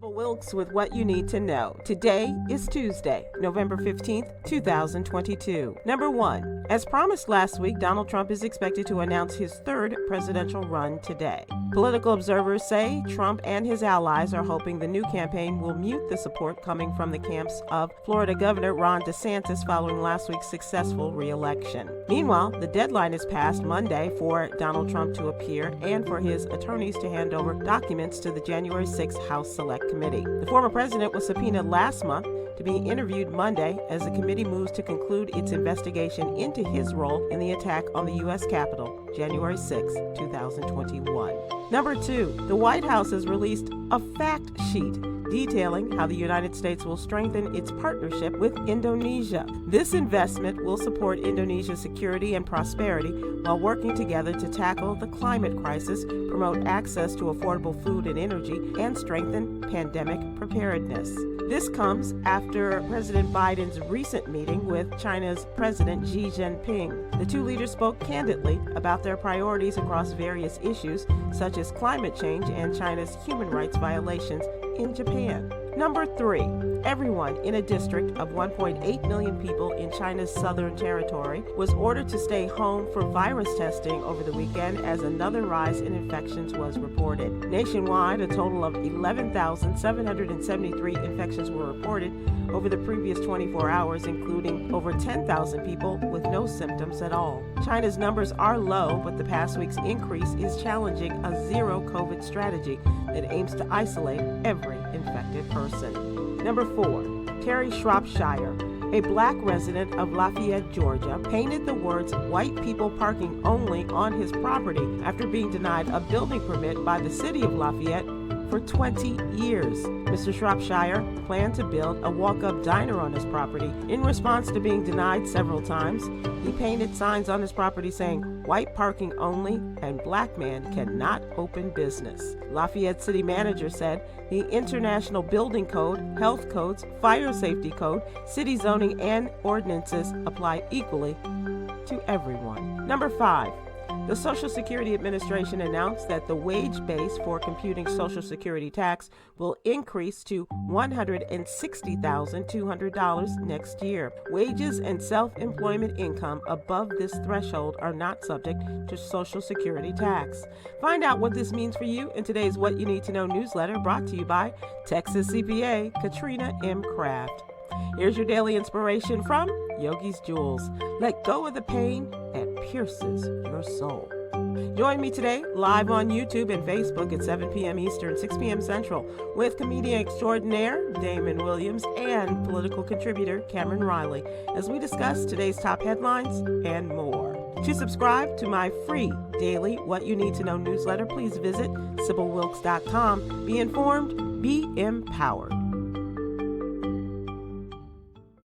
Sybil Wilkes with what you need to know. Today is Tuesday, November 15th, 2022. Number 1. As promised last week, Donald Trump is expected to announce his third presidential run today. Political observers say Trump and his allies are hoping the new campaign will mute the support coming from the camps of Florida Governor Ron DeSantis following last week's successful re-election. Meanwhile, the deadline is passed Monday for Donald Trump to appear and for his attorneys to hand over documents to the January 6th House Select Committee. The former president was subpoenaed last month to be interviewed Monday as the committee moves to conclude its investigation into his role in the attack on the U.S. Capitol, January 6, 2021. Number 2, the White House has released a fact sheet detailing how the United States will strengthen its partnership with Indonesia. This investment will support Indonesia's security and prosperity while working together to tackle the climate crisis, promote access to affordable food and energy, and strengthen pandemic preparedness. This comes after President Biden's recent meeting with China's President Xi Jinping. The two leaders spoke candidly about their priorities across various issues, such as climate change and China's human rights violations in Japan. Number 3, everyone in a district of 1.8 million people in China's southern territory was ordered to stay home for virus testing over the weekend as another rise in infections was reported. Nationwide, a total of 11,773 infections were reported over the previous 24 hours, including over 10,000 people with no symptoms at all. China's numbers are low, but the past week's increase is challenging a zero-COVID strategy that aims to isolate every infected person. Number 4, Terry Shropshire, a black resident of Lafayette, Georgia, painted the words "white people parking only" on his property after being denied a building permit by the city of Lafayette for 20 years. Mr. Shropshire planned to build a walk-up diner on his property. In response to being denied several times, he painted signs on his property saying, "White parking only" and "Black man cannot open business." Lafayette City Manager said the International Building Code, health codes, fire safety code, city zoning, and ordinances apply equally to everyone. Number 5. The Social Security Administration announced that the wage base for computing Social Security tax will increase to $160,200 next year. Wages and self-employment income above this threshold are not subject to Social Security tax. Find out what this means for you in today's What You Need to Know newsletter, brought to you by Texas CPA Katrina M. Kraft. Here's your daily inspiration from Yogi's Jewels. Let go of the pain that pierces your soul. Join me today live on YouTube and Facebook at 7 p.m. Eastern, 6 p.m. Central with comedian extraordinaire Damon Williams and political contributor Cameron Riley as we discuss today's top headlines and more. To subscribe to my free daily What You Need to Know newsletter, please visit SybilWilkes.com. Be informed, be empowered.